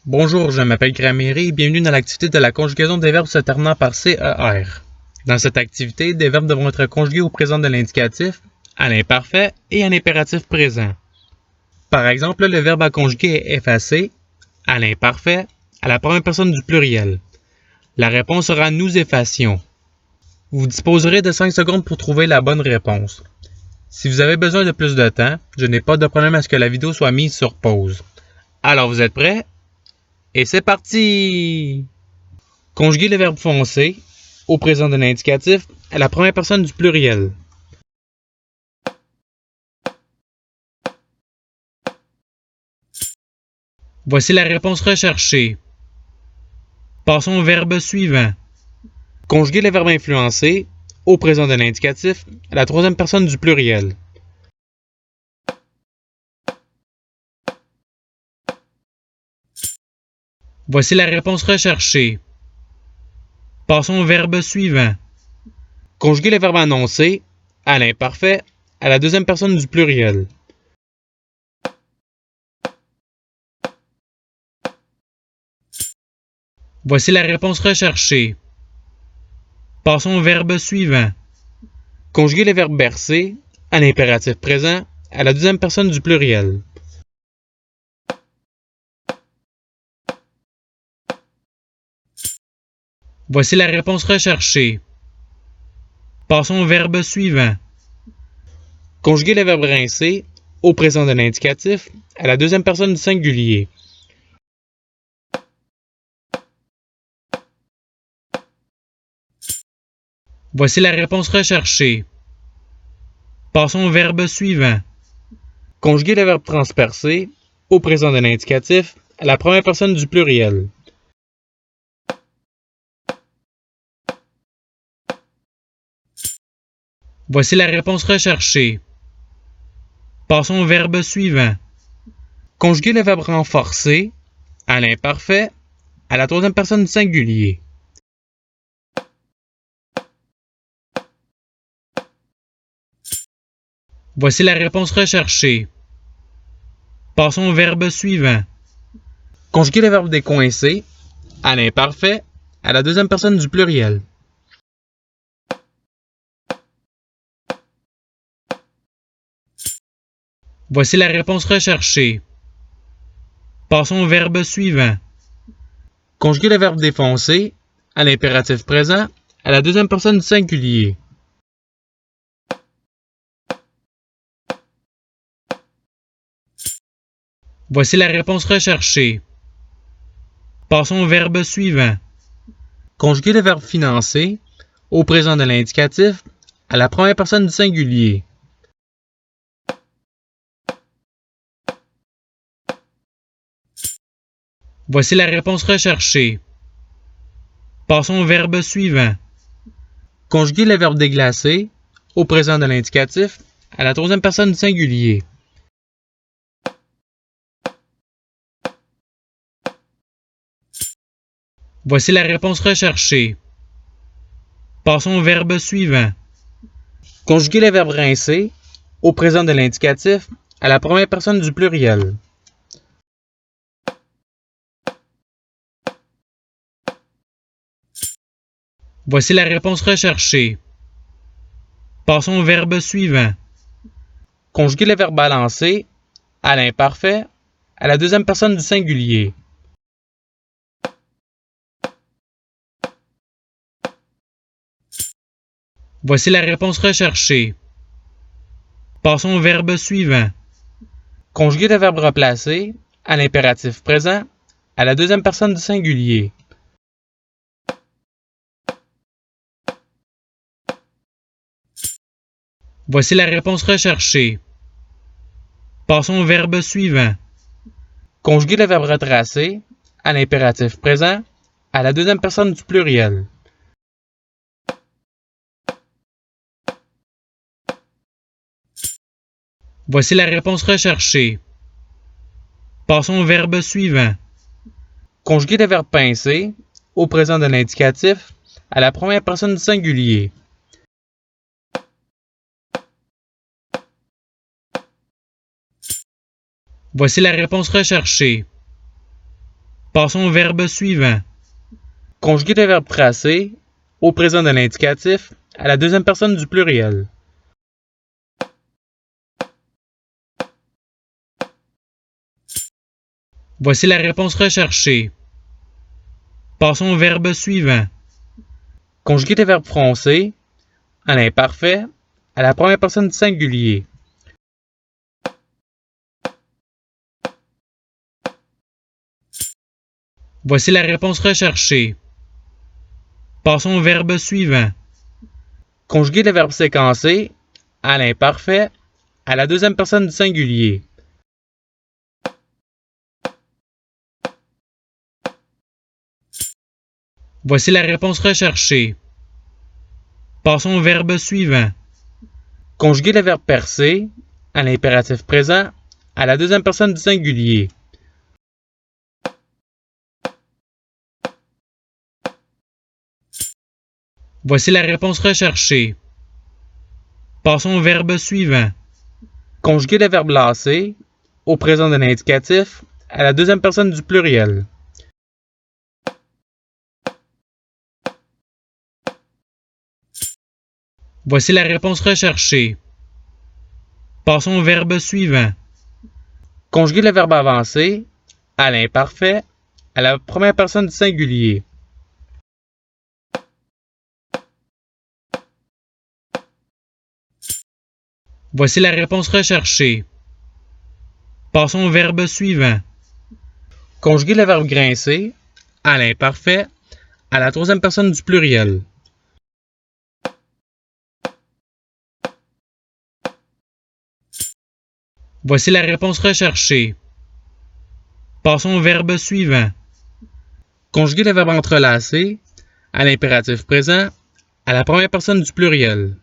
Bonjour, je m'appelle Gramairy et bienvenue dans l'activité de la conjugaison des verbes se terminant par CER. Dans cette activité, des verbes devront être conjugués au présent de l'indicatif, à l'imparfait et à l'impératif présent. Par exemple, le verbe à conjuguer est effacer, à l'imparfait, à la première personne du pluriel. La réponse sera nous effacions. Vous disposerez de 5 secondes pour trouver la bonne réponse. Si vous avez besoin de plus de temps, je n'ai pas de problème à ce que la vidéo soit mise sur pause. Alors vous êtes prêts? Et c'est parti! Conjuguer le verbe foncer au présent de l'indicatif à la première personne du pluriel. Voici la réponse recherchée. Passons au verbe suivant. Conjuguer le verbe influencer au présent de l'indicatif à la troisième personne du pluriel. Voici la réponse recherchée. Passons au verbe suivant. Conjuguer le verbe annoncer à l'imparfait à la deuxième personne du pluriel. Voici la réponse recherchée. Passons au verbe suivant. Conjuguer le verbe bercer à l'impératif présent à la deuxième personne du pluriel. Voici la réponse recherchée. Passons au verbe suivant. Conjuguer le verbe rincer au présent de l'indicatif à la deuxième personne du singulier. Voici la réponse recherchée. Passons au verbe suivant. Conjuguer le verbe transpercer au présent de l'indicatif à la première personne du pluriel. Voici la réponse recherchée. Passons au verbe suivant. Conjuguer le verbe renforcer à l'imparfait à la troisième personne du singulier. Voici la réponse recherchée. Passons au verbe suivant. Conjuguer le verbe décoincer à l'imparfait à la deuxième personne du pluriel. Voici la réponse recherchée. Passons au verbe suivant. Conjuguer le verbe défoncer à l'impératif présent à la deuxième personne du singulier. Voici la réponse recherchée. Passons au verbe suivant. Conjuguer le verbe financer au présent de l'indicatif à la première personne du singulier. Voici la réponse recherchée. Passons au verbe suivant. Conjuguer le verbe déglacer au présent de l'indicatif à la troisième personne du singulier. Voici la réponse recherchée. Passons au verbe suivant. Conjuguer le verbe rincer au présent de l'indicatif à la première personne du pluriel. Voici la réponse recherchée. Passons au verbe suivant. Conjuguer le verbe balancer à l'imparfait à la deuxième personne du singulier. Voici la réponse recherchée. Passons au verbe suivant. Conjuguer le verbe replacer à l'impératif présent à la deuxième personne du singulier. Voici la réponse recherchée. Passons au verbe suivant. Conjuguer le verbe retracer à l'impératif présent à la deuxième personne du pluriel. Voici la réponse recherchée. Passons au verbe suivant. Conjuguer le verbe pincer au présent de l'indicatif à la première personne du singulier. Voici la réponse recherchée. Passons au verbe suivant. Conjuguer le verbe tracer au présent de l'indicatif à la deuxième personne du pluriel. Voici la réponse recherchée. Passons au verbe suivant. Conjuguer le verbe froncer à l'imparfait à la première personne du singulier. Voici la réponse recherchée. Passons au verbe suivant. Conjuguer le verbe séquencer à l'imparfait à la deuxième personne du singulier. Voici la réponse recherchée. Passons au verbe suivant. Conjuguer le verbe percer à l'impératif présent à la deuxième personne du singulier. Voici la réponse recherchée. Passons au verbe suivant. Conjuguer le verbe lasser au présent de l'indicatif à la deuxième personne du pluriel. Voici la réponse recherchée. Passons au verbe suivant. Conjuguer le verbe avancer à l'imparfait à la première personne du singulier. Voici la réponse recherchée. Passons au verbe suivant. Conjuguer le verbe grincer à l'imparfait à la troisième personne du pluriel. Voici la réponse recherchée. Passons au verbe suivant. Conjuguer le verbe entrelacer à l'impératif présent à la première personne du pluriel.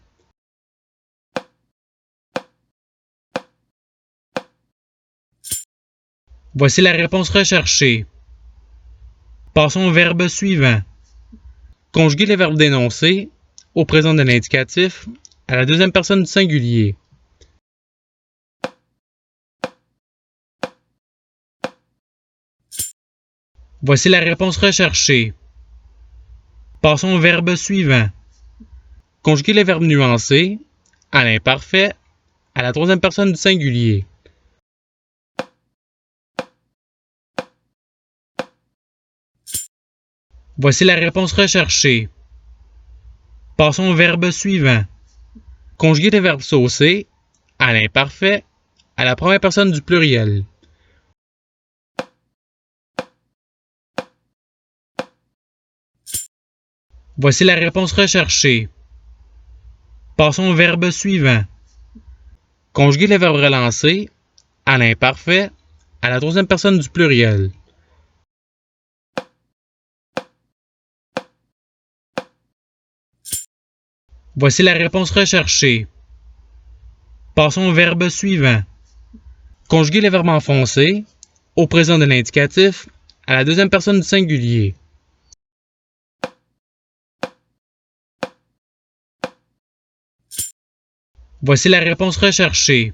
Voici la réponse recherchée. Passons au verbe suivant. Conjuguer le verbe dénoncer au présent de l'indicatif à la deuxième personne du singulier. Voici la réponse recherchée. Passons au verbe suivant. Conjuguer le verbe nuancer à l'imparfait à la troisième personne du singulier. Voici la réponse recherchée. Passons au verbe suivant. Conjuguer le verbe saucer à l'imparfait à la première personne du pluriel. Voici la réponse recherchée. Passons au verbe suivant. Conjuguer le verbe relancer à l'imparfait à la troisième personne du pluriel. Voici la réponse recherchée. Passons au verbe suivant. Conjuguer le verbe enfoncer au présent de l'indicatif à la deuxième personne du singulier. Voici la réponse recherchée.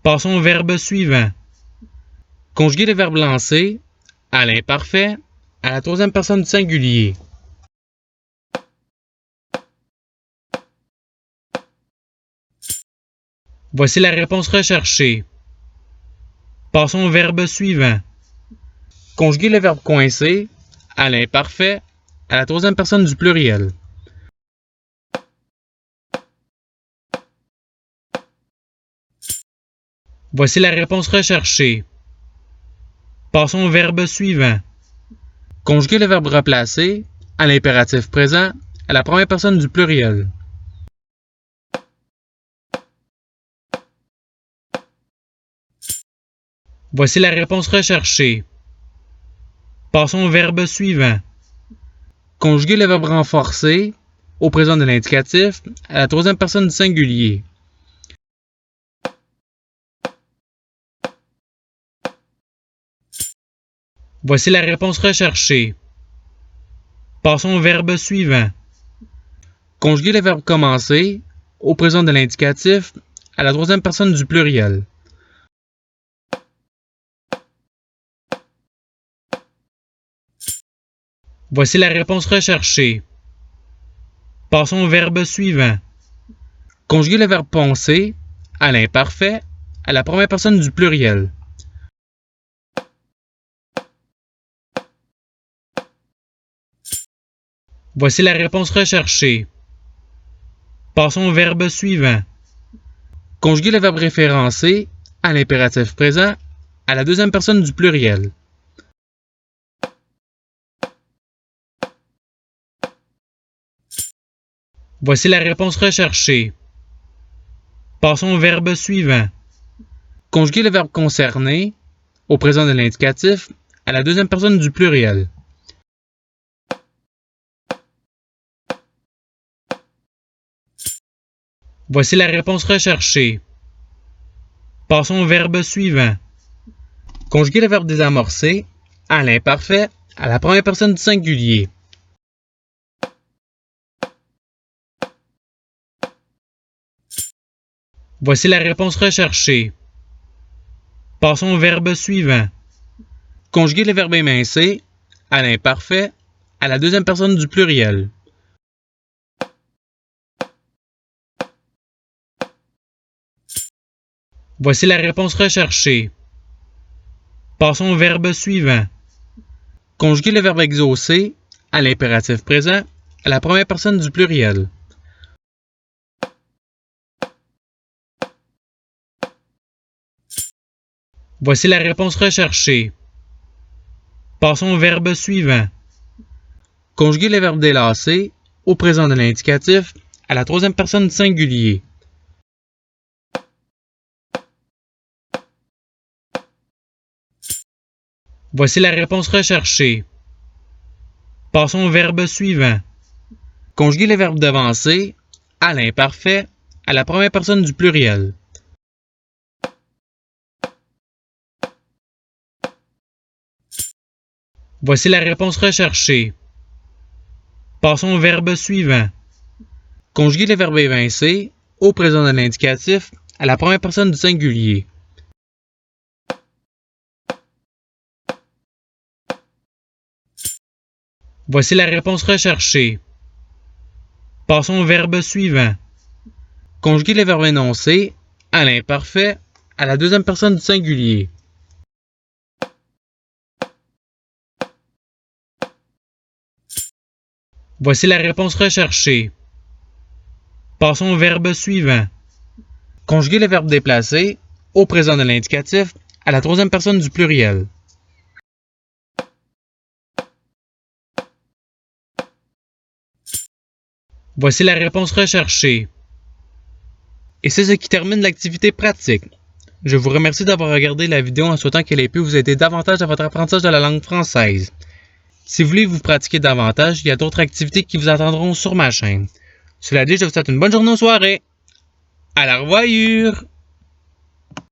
Passons au verbe suivant. Conjuguer le verbe lancer à l'imparfait à la troisième personne du singulier. Voici la réponse recherchée. Passons au verbe suivant. Conjuguer le verbe coincer à l'imparfait à la troisième personne du pluriel. Voici la réponse recherchée. Passons au verbe suivant. Conjuguer le verbe replacer à l'impératif présent à la première personne du pluriel. Voici la réponse recherchée. Passons au verbe suivant. Conjuguer le verbe renforcer au présent de l'indicatif à la troisième personne du singulier. Voici la réponse recherchée. Passons au verbe suivant. Conjuguer le verbe commencer au présent de l'indicatif à la troisième personne du pluriel. Voici la réponse recherchée. Passons au verbe suivant. Conjuguez le verbe penser à l'imparfait à la première personne du pluriel. Voici la réponse recherchée. Passons au verbe suivant. Conjuguez le verbe référencé à l'impératif présent à la deuxième personne du pluriel. Voici la réponse recherchée. Passons au verbe suivant. Conjuguez le verbe concerné au présent de l'indicatif à la deuxième personne du pluriel. Voici la réponse recherchée. Passons au verbe suivant. Conjuguez le verbe désamorcer à l'imparfait à la première personne du singulier. Voici la réponse recherchée. Passons au verbe suivant. Conjuguez le verbe émincer à l'imparfait à la deuxième personne du pluriel. Voici la réponse recherchée. Passons au verbe suivant. Conjuguez le verbe exaucer à l'impératif présent à la première personne du pluriel. Voici la réponse recherchée. Passons au verbe suivant. Conjuguez le verbe délasser au présent de l'indicatif à la troisième personne du singulier. Voici la réponse recherchée. Passons au verbe suivant. Conjuguez le verbe devancer à l'imparfait à la première personne du pluriel. Voici la réponse recherchée. Passons au verbe suivant. Conjuguez le verbe évincer au présent de l'indicatif à la première personne du singulier. Voici la réponse recherchée. Passons au verbe suivant. Conjuguez le verbe énoncer à l'imparfait à la deuxième personne du singulier. Voici la réponse recherchée. Passons au verbe suivant. Conjuguez le verbe déplacer au présent de l'indicatif à la troisième personne du pluriel. Voici la réponse recherchée. Et c'est ce qui termine l'activité pratique. Je vous remercie d'avoir regardé la vidéo en souhaitant qu'elle ait pu vous aider davantage à votre apprentissage de la langue française. Si vous voulez vous pratiquer davantage, il y a d'autres activités qui vous attendront sur ma chaîne. Cela dit, je vous souhaite une bonne journée ou soirée. À la revoyure!